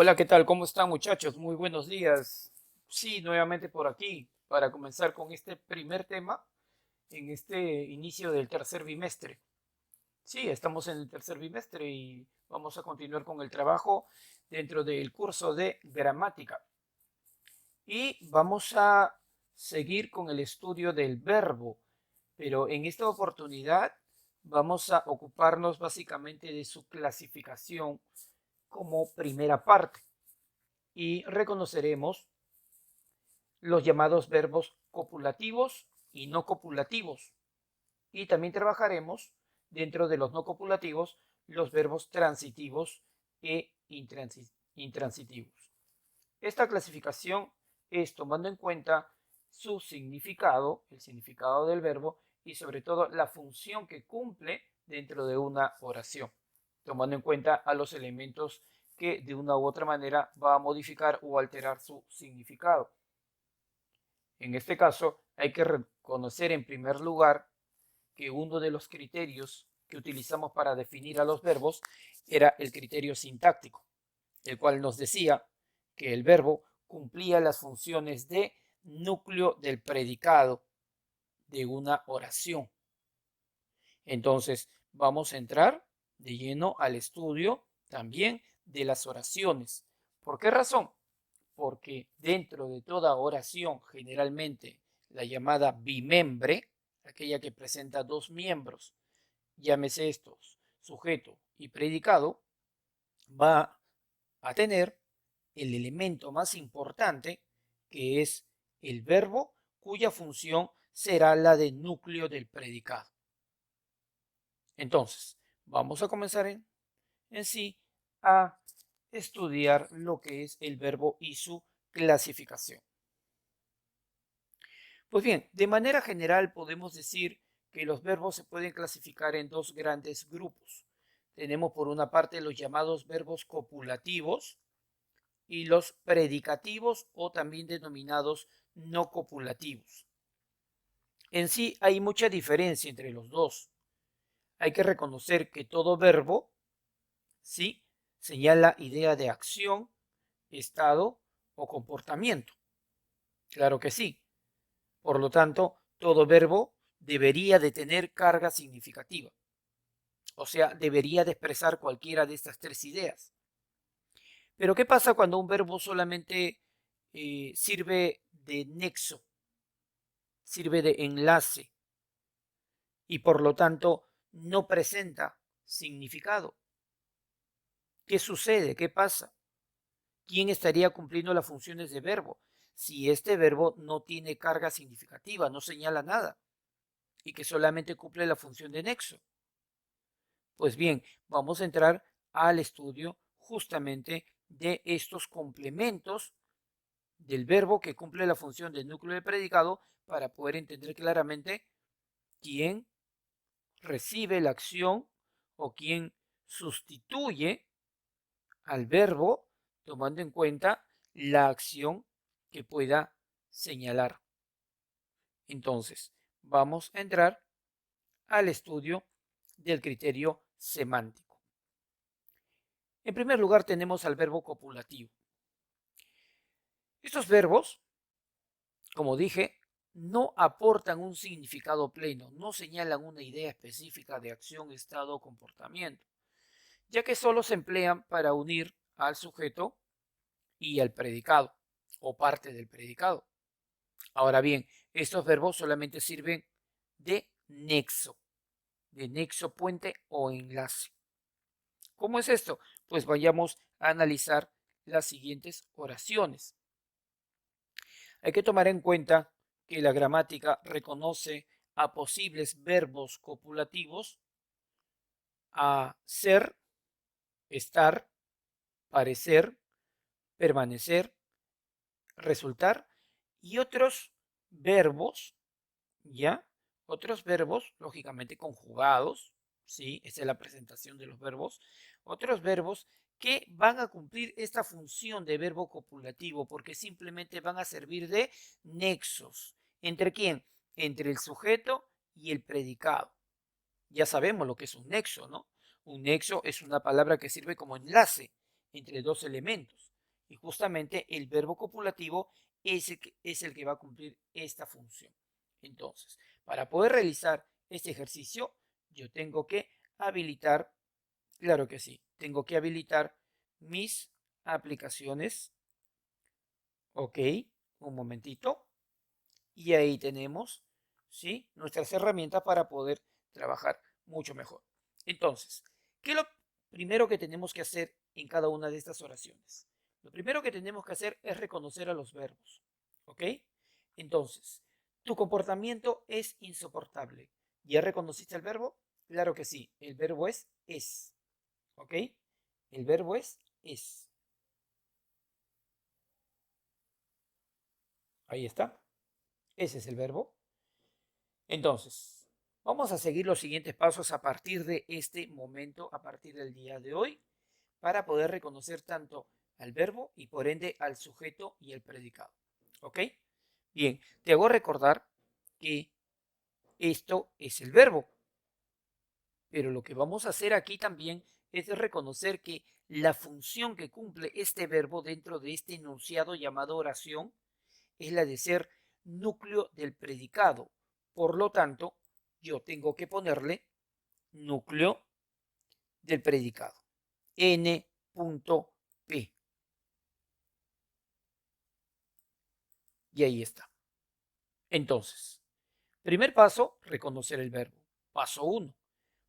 Hola, ¿qué tal? ¿Cómo están, muchachos? Muy buenos días. Sí, nuevamente por aquí para comenzar con este primer tema en este inicio del tercer bimestre. Sí, estamos en el tercer bimestre y vamos a continuar con el trabajo dentro del curso de gramática. Y vamos a seguir con el estudio del verbo, pero en esta oportunidad vamos a ocuparnos básicamente de su clasificación como primera parte y reconoceremos los llamados verbos copulativos y no copulativos. Y también trabajaremos dentro de los no copulativos los verbos transitivos e intransitivos. Esta clasificación es tomando en cuenta su significado, el significado del verbo y sobre todo la función que cumple dentro de una oración, tomando en cuenta a los elementos que de una u otra manera va a modificar o alterar su significado. En este caso, hay que reconocer en primer lugar que uno de los criterios que utilizamos para definir a los verbos era el criterio sintáctico, el cual nos decía que el verbo cumplía las funciones de núcleo del predicado de una oración. Entonces, vamos a entrar de lleno al estudio también de las oraciones. ¿Por qué razón? Porque dentro de toda oración, generalmente la llamada bimembre, aquella que presenta dos miembros, llámese estos, sujeto y predicado, va a tener el elemento más importante, que es el verbo, cuya función será la de núcleo del predicado. Entonces, vamos a comenzar en sí a estudiar lo que es el verbo y su clasificación. Pues bien, de manera general podemos decir que los verbos se pueden clasificar en dos grandes grupos. Tenemos por una parte los llamados verbos copulativos y los predicativos o también denominados no copulativos. En sí hay mucha diferencia entre los dos. Hay que reconocer que todo verbo, sí, señala idea de acción, estado o comportamiento. Claro que sí. Por lo tanto, todo verbo debería de tener carga significativa. O sea, debería de expresar cualquiera de estas tres ideas. Pero ¿qué pasa cuando un verbo solamente sirve de nexo, sirve de enlace y por lo tanto no presenta significado? ¿Qué sucede? ¿Qué pasa? ¿Quién estaría cumpliendo las funciones de verbo si este verbo no tiene carga significativa, no señala nada y que solamente cumple la función de nexo? Pues bien, vamos a entrar al estudio justamente de estos complementos del verbo que cumple la función del núcleo de predicado para poder entender claramente quién recibe la acción o quién sustituye al verbo tomando en cuenta la acción que pueda señalar. Entonces, vamos a entrar al estudio del criterio semántico. En primer lugar tenemos al verbo copulativo. Estos verbos, como dije, no aportan un significado pleno, no señalan una idea específica de acción, estado o comportamiento, ya que solo se emplean para unir al sujeto y al predicado o parte del predicado. Ahora bien, estos verbos solamente sirven de nexo, puente o enlace. ¿Cómo es esto? Pues vayamos a analizar las siguientes oraciones. Hay que tomar en cuenta que la gramática reconoce a posibles verbos copulativos a ser, estar, parecer, permanecer, resultar y otros verbos, ¿ya? Otros verbos, lógicamente conjugados, ¿sí? Esa es la presentación de los verbos. Otros verbos que van a cumplir esta función de verbo copulativo porque simplemente van a servir de nexos. ¿Entre quién? Entre el sujeto y el predicado. Ya sabemos lo que es un nexo, ¿no? Un nexo es una palabra que sirve como enlace entre dos elementos. Y justamente el verbo copulativo es el que va a cumplir esta función. Entonces, para poder realizar este ejercicio, yo tengo que habilitar, claro que sí, tengo que habilitar mis aplicaciones. Ok, un momentito. Y ahí tenemos, ¿sí?, nuestras herramientas para poder trabajar mucho mejor. Entonces, ¿qué es lo primero que tenemos que hacer en cada una de estas oraciones? Lo primero que tenemos que hacer es reconocer a los verbos. ¿Ok? Entonces, tu comportamiento es insoportable. ¿Ya reconociste el verbo? Claro que sí. El verbo es. ¿Ok? El verbo es. Ahí está. Ese es el verbo. Entonces, vamos a seguir los siguientes pasos a partir de este momento, a partir del día de hoy, para poder reconocer tanto al verbo y por ende al sujeto y el predicado. ¿Ok? Bien, te hago recordar que esto es el verbo, pero lo que vamos a hacer aquí también es reconocer que la función que cumple este verbo dentro de este enunciado llamado oración es la de ser núcleo del predicado. Por lo tanto, yo tengo que ponerle núcleo del predicado. N.P. Y ahí está. Entonces, primer paso, reconocer el verbo. Paso 1.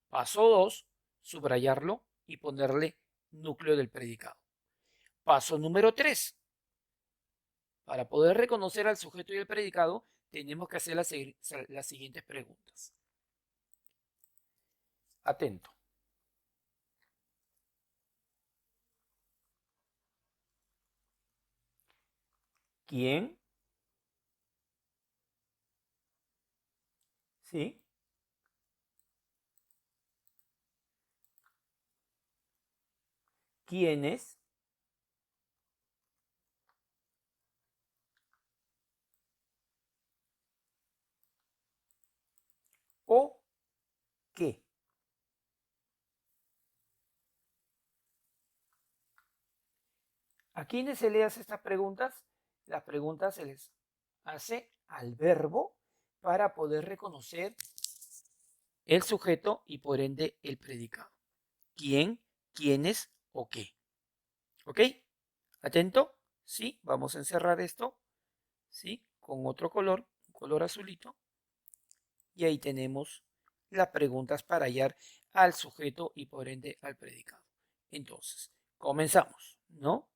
Paso 2, subrayarlo y ponerle núcleo del predicado. Paso número 3. Para poder reconocer al sujeto y el predicado, tenemos que hacer las siguientes preguntas. Atento. ¿Quién? ¿Sí? ¿Quiénes? ¿O qué? ¿A quiénes se le hace estas preguntas? Las preguntas se les hace al verbo para poder reconocer el sujeto y por ende el predicado. ¿Quién, quiénes o qué? ¿Ok? ¿Atento? Sí, vamos a encerrar esto, ¿sí?, con otro color, un color azulito. Y ahí tenemos las preguntas para hallar al sujeto y por ende al predicado. Entonces, comenzamos, ¿no?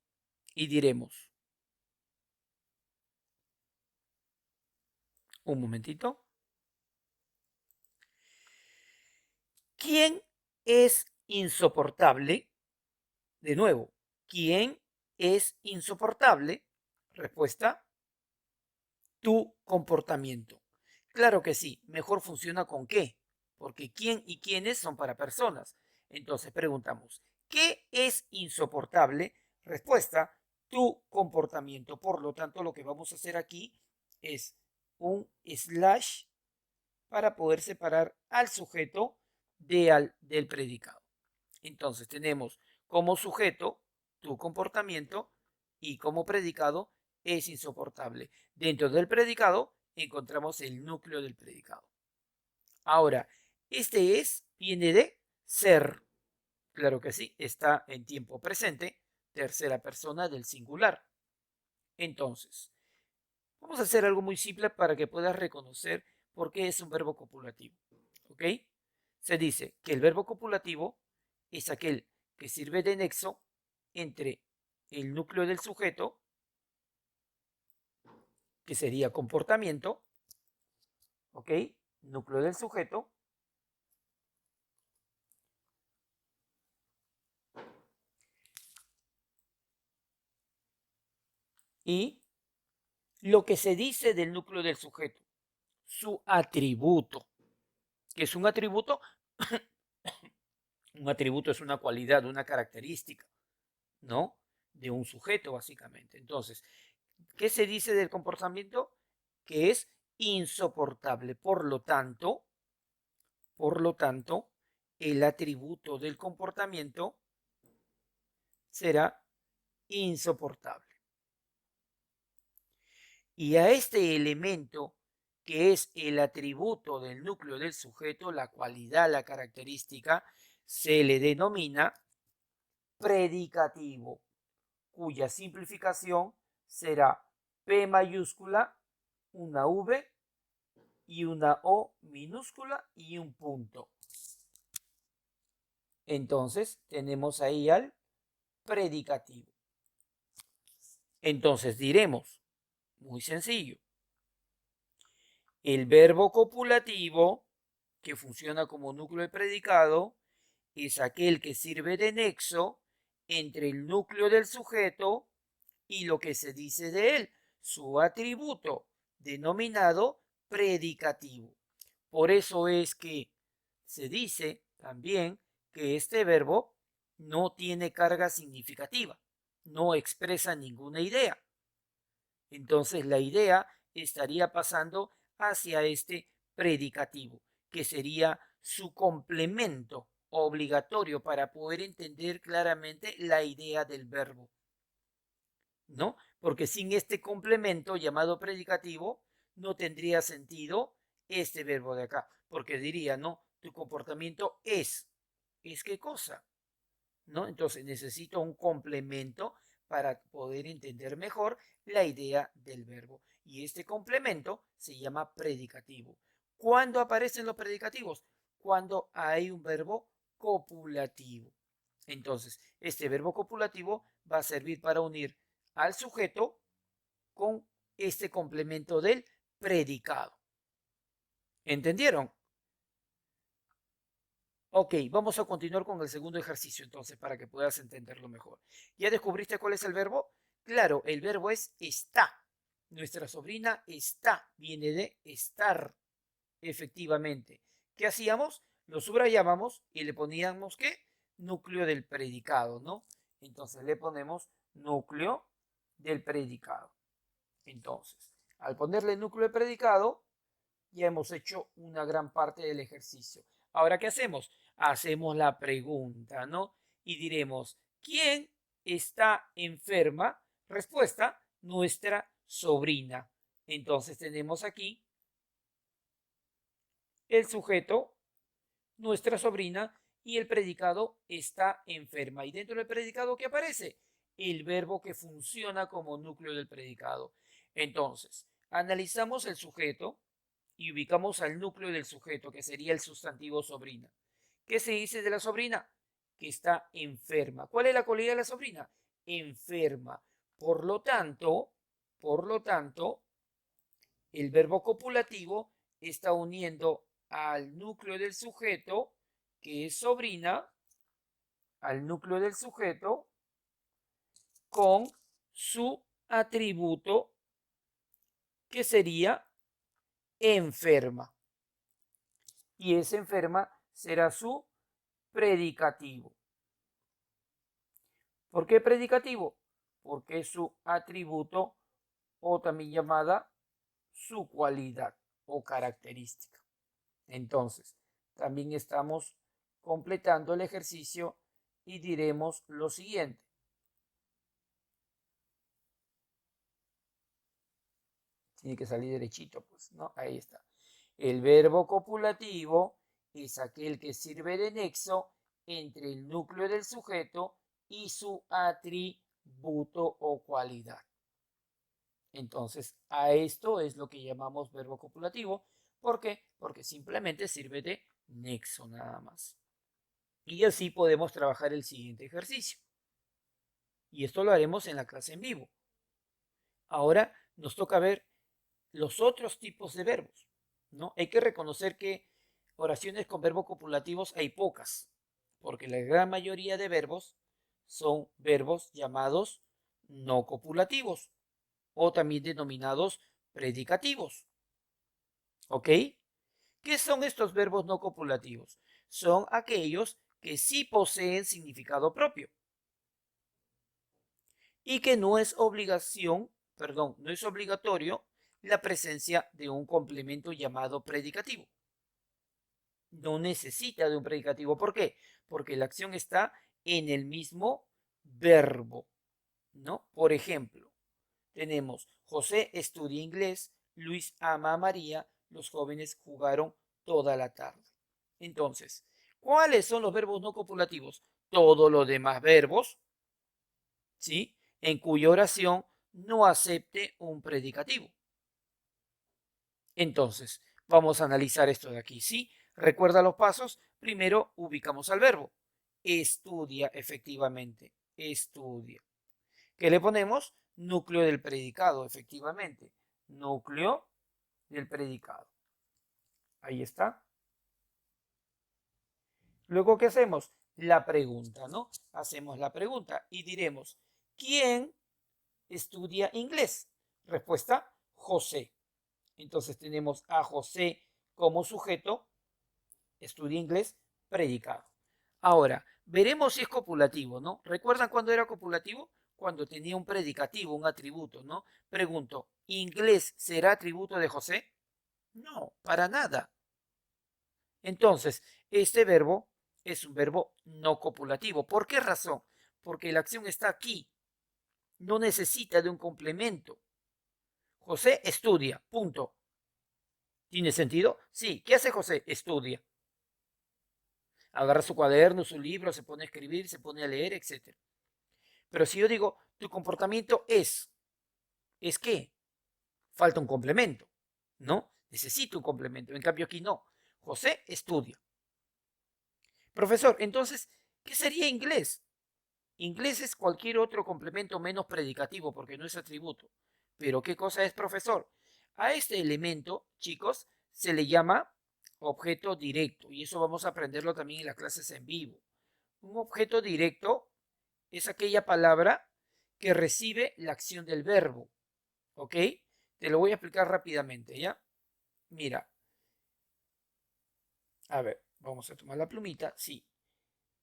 Y diremos, un momentito. ¿Quién es insoportable? De nuevo, ¿quién es insoportable? Respuesta, tu comportamiento. Claro que sí, mejor funciona con qué, porque quién y quiénes son para personas. Entonces preguntamos, ¿qué es insoportable? Respuesta, tu comportamiento. Por lo tanto, lo que vamos a hacer aquí es un slash para poder separar al sujeto del predicado. Entonces tenemos como sujeto tu comportamiento y como predicado es insoportable. Dentro del predicado encontramos el núcleo del predicado. Ahora, este es viene de ser. Claro que sí, está en tiempo presente, tercera persona del singular. Entonces, vamos a hacer algo muy simple para que puedas reconocer por qué es un verbo copulativo. ¿Ok? Se dice que el verbo copulativo es aquel que sirve de nexo entre el núcleo del sujeto, que sería comportamiento, ¿ok? Núcleo del sujeto, y lo que se dice del núcleo del sujeto, su atributo. ¿Qué es un atributo? Un atributo es una cualidad, una característica, ¿no?, de un sujeto, básicamente. Entonces, ¿qué se dice del comportamiento? Que es insoportable. Por lo tanto, el atributo del comportamiento será insoportable. Y a este elemento, que es el atributo del núcleo del sujeto, la cualidad, la característica, se le denomina predicativo, cuya simplificación será P mayúscula, una V y una O minúscula y un punto. Entonces tenemos ahí al predicativo. Entonces diremos, muy sencillo, el verbo copulativo, que funciona como núcleo de predicado, es aquel que sirve de nexo entre el núcleo del sujeto y lo que se dice de él, su atributo, denominado predicativo. Por eso es que se dice también que este verbo no tiene carga significativa, no expresa ninguna idea. Entonces la idea estaría pasando hacia este predicativo, que sería su complemento obligatorio para poder entender claramente la idea del verbo, ¿no? Porque sin este complemento llamado predicativo no tendría sentido este verbo de acá, porque diría, no, tu comportamiento ¿es qué cosa? ¿No? Entonces necesito un complemento para poder entender mejor la idea del verbo. Y este complemento se llama predicativo. ¿Cuándo aparecen los predicativos? Cuando hay un verbo copulativo. Entonces, este verbo copulativo va a servir para unir al sujeto con este complemento del predicado. ¿Entendieron? Ok, vamos a continuar con el segundo ejercicio entonces para que puedas entenderlo mejor. ¿Ya descubriste cuál es el verbo? Claro, el verbo es está. Nuestra sobrina está, viene de estar, efectivamente. ¿Qué hacíamos? Lo subrayábamos y le poníamos ¿qué? Núcleo del predicado, ¿no? Entonces le ponemos núcleo del predicado. Entonces, al ponerle núcleo del predicado, ya hemos hecho una gran parte del ejercicio. Ahora, ¿qué hacemos? Hacemos la pregunta, ¿no? Y diremos, ¿quién está enferma? Respuesta, nuestra sobrina. Entonces tenemos aquí el sujeto, nuestra sobrina, y el predicado está enferma. Y dentro del predicado, ¿qué aparece? El verbo que funciona como núcleo del predicado. Entonces, analizamos el sujeto y ubicamos al núcleo del sujeto, que sería el sustantivo sobrina. ¿Qué se dice de la sobrina? Que está enferma. ¿Cuál es la cualidad de la sobrina? Enferma. Por lo tanto, el verbo copulativo está uniendo al núcleo del sujeto, que es sobrina, al núcleo del sujeto, con su atributo, que sería enferma. Y esa enferma será su predicativo. ¿Por qué predicativo? Porque es su atributo o también llamada su cualidad o característica. Entonces, también estamos completando el ejercicio y diremos lo siguiente. Tiene que salir derechito, pues, ¿no? Ahí está. El verbo copulativo es aquel que sirve de nexo entre el núcleo del sujeto y su atributo o cualidad. Entonces, a esto es lo que llamamos verbo copulativo. ¿Por qué? Porque simplemente sirve de nexo nada más. Y así podemos trabajar el siguiente ejercicio. Y esto lo haremos en la clase en vivo. Ahora nos toca ver los otros tipos de verbos, ¿no? Hay que reconocer que oraciones con verbos copulativos hay pocas, porque la gran mayoría de verbos son verbos llamados no copulativos o también denominados predicativos. ¿Ok? ¿Qué son estos verbos no copulativos? Son aquellos que sí poseen significado propio y que no es no es obligatorio la presencia de un complemento llamado predicativo. No necesita de un predicativo. ¿Por qué? Porque la acción está en el mismo verbo. ¿no? Por ejemplo, tenemos José estudia inglés, Luis ama a María, los jóvenes jugaron toda la tarde. Entonces, ¿cuáles son los verbos no copulativos? Todos los demás verbos, ¿sí? En cuya oración no acepte un predicativo. Entonces, vamos a analizar esto de aquí, ¿sí? Recuerda los pasos. Primero ubicamos al verbo. Estudia, efectivamente. Estudia. ¿Qué le ponemos? Núcleo del predicado, efectivamente. Núcleo del predicado. Ahí está. Luego, ¿qué hacemos? La pregunta, ¿no? Hacemos la pregunta y diremos, ¿quién estudia inglés? Respuesta, José. Entonces tenemos a José como sujeto, estudia inglés, predicado. Ahora, veremos si es copulativo, ¿no? ¿Recuerdan cuándo era copulativo? Cuando tenía un predicativo, un atributo, ¿no? Pregunto, ¿inglés será atributo de José? No, para nada. Entonces, este verbo es un verbo no copulativo. ¿Por qué razón? Porque la acción está aquí. No necesita de un complemento. José estudia, punto. ¿Tiene sentido? Sí. ¿Qué hace José? Estudia. Agarra su cuaderno, su libro, se pone a escribir, se pone a leer, etc. Pero si yo digo, tu comportamiento ¿es qué? Falta un complemento, ¿no? Necesito un complemento. En cambio aquí no. José estudia. Profesor, entonces, ¿qué sería inglés? Inglés es cualquier otro complemento menos predicativo porque no es atributo. Pero ¿qué cosa es profesor? A este elemento, chicos, se le llama objeto directo y eso vamos a aprenderlo también en las clases en vivo. Un objeto directo es aquella palabra que recibe la acción del verbo. ¿Ok? Te lo voy a explicar rápidamente, ¿ya? Mira, a ver, vamos a tomar la plumita. Sí.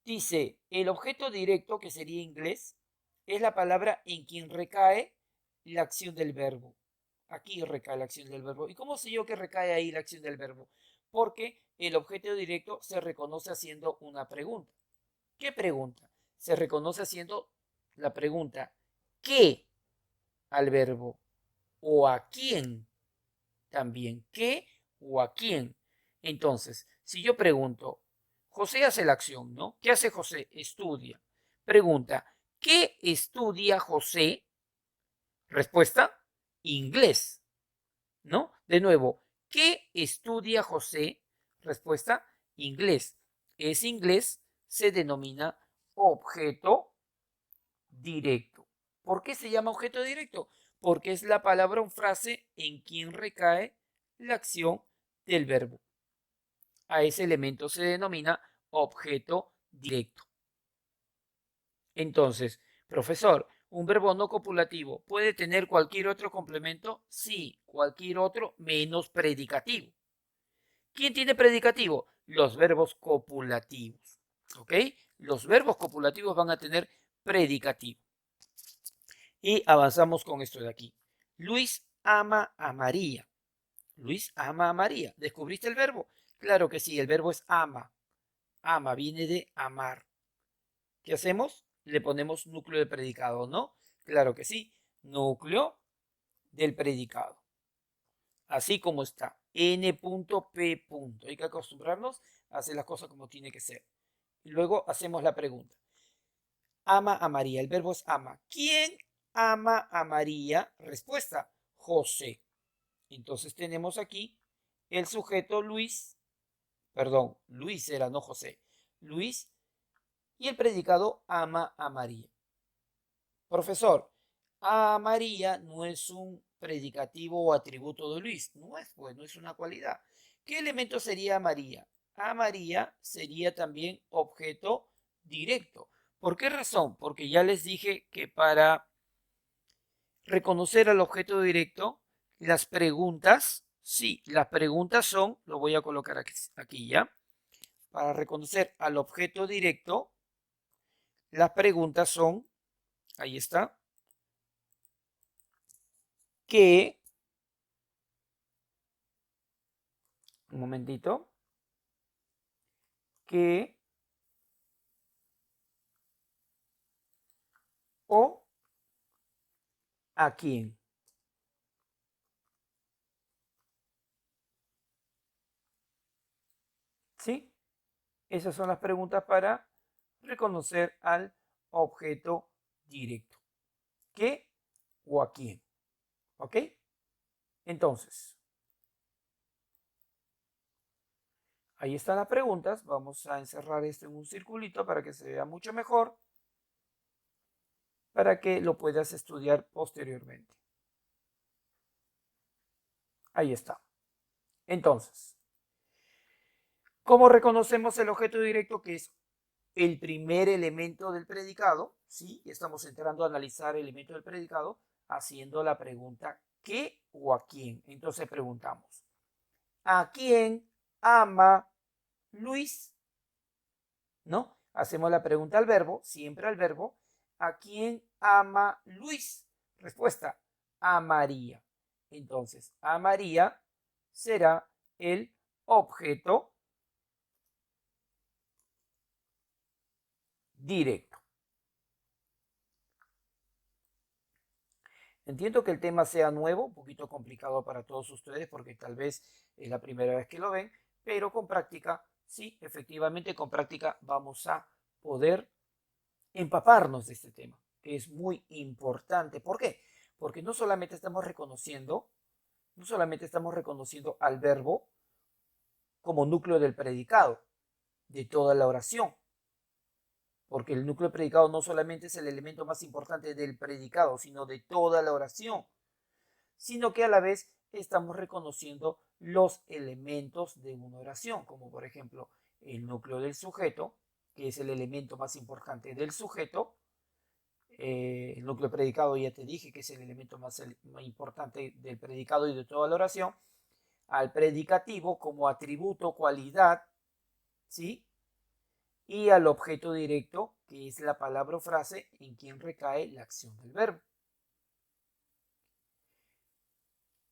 Dice, el objeto directo, que sería inglés, es la palabra en quien recae la acción del verbo. Aquí recae la acción del verbo. ¿Y cómo sé yo que recae ahí la acción del verbo? Porque el objeto directo se reconoce haciendo una pregunta. ¿Qué pregunta? Se reconoce haciendo la pregunta ¿qué? Al verbo o a quién también. ¿Qué o a quién? Entonces, si yo pregunto, José hace la acción, ¿no? ¿Qué hace José? Estudia. Pregunta, ¿qué estudia José? Respuesta, inglés, ¿no? De nuevo, ¿qué estudia José? Respuesta, inglés. Ese inglés se denomina objeto directo. ¿Por qué se llama objeto directo? Porque es la palabra o frase en quien recae la acción del verbo. A ese elemento se denomina objeto directo. Entonces, profesor, ¿un verbo no copulativo puede tener cualquier otro complemento? Sí, cualquier otro menos predicativo. ¿Quién tiene predicativo? Los verbos copulativos. ¿Ok? Los verbos copulativos van a tener predicativo. Y avanzamos con esto de aquí. Luis ama a María. Luis ama a María. ¿Descubriste el verbo? Claro que sí, el verbo es ama. Ama viene de amar. ¿Qué hacemos? Le ponemos núcleo de predicado, ¿no? Claro que sí, núcleo del predicado. Así como está. N.P. Hay que acostumbrarnos a hacer las cosas como tiene que ser. Y luego hacemos la pregunta. Ama a María. El verbo es ama. ¿Quién ama a María? Respuesta, José. Entonces tenemos aquí el sujeto Luis, perdón, Luis era, no José. Luis y el predicado ama a María. Profesor, a María no es un predicativo o atributo de Luis. No es, pues, no es una cualidad. ¿Qué elemento sería María? A María sería también objeto directo. ¿Por qué razón? Porque ya les dije que para reconocer al objeto directo, las preguntas, sí, las preguntas son, lo voy a colocar aquí ya, para reconocer al objeto directo, las preguntas son, ahí está, que, un momentito, que o ¿A quién? ¿Sí? Esas son las preguntas para reconocer al objeto directo. ¿Qué o a quién? ¿Ok? Entonces, ahí están las preguntas. Vamos a encerrar esto en un circulito para que se vea mucho mejor, para que lo puedas estudiar posteriormente. Ahí está. Entonces, ¿cómo reconocemos el objeto directo, que es el primer elemento del predicado? Sí, estamos entrando a analizar el elemento del predicado haciendo la pregunta ¿qué o a quién? Entonces preguntamos, ¿a quién ama Luis? ¿No? Hacemos la pregunta al verbo, siempre al verbo. ¿A quién ama Luis? Respuesta, a María. Entonces, a María será el objeto directo. Entiendo que el tema sea nuevo, un poquito complicado para todos ustedes porque tal vez es la primera vez que lo ven, pero con práctica, sí, efectivamente con práctica vamos a poder empaparnos de este tema, que es muy importante. ¿Por qué? Porque no solamente estamos reconociendo al verbo como núcleo del predicado de toda la oración, porque el núcleo del predicado no solamente es el elemento más importante del predicado, sino de toda la oración, sino que a la vez estamos reconociendo los elementos de una oración, como por ejemplo el núcleo del sujeto, que es el elemento más importante del sujeto. El núcleo predicado ya te dije que es el elemento más importante del predicado y de toda la oración. Al predicativo como atributo, cualidad, ¿sí? Y al objeto directo, que es la palabra o frase en quien recae la acción del verbo.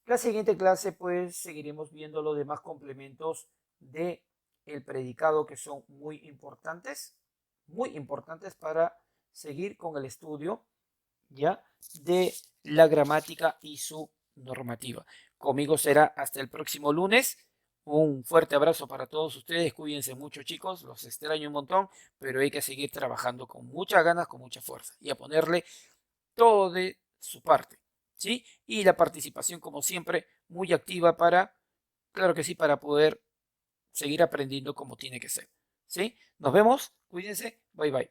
La siguiente clase, pues, seguiremos viendo los demás complementos de el predicado, que son muy importantes para seguir con el estudio, ¿ya?, de la gramática y su normativa. Conmigo será hasta el próximo lunes. Un fuerte abrazo para todos ustedes. Cuídense mucho, chicos. Los extraño un montón, pero hay que seguir trabajando con muchas ganas, con mucha fuerza y a ponerle todo de su parte, ¿sí? Y la participación, como siempre, muy activa para, claro que sí, para poder seguir aprendiendo como tiene que ser, ¿sí? Nos vemos. Cuídense. Bye, bye.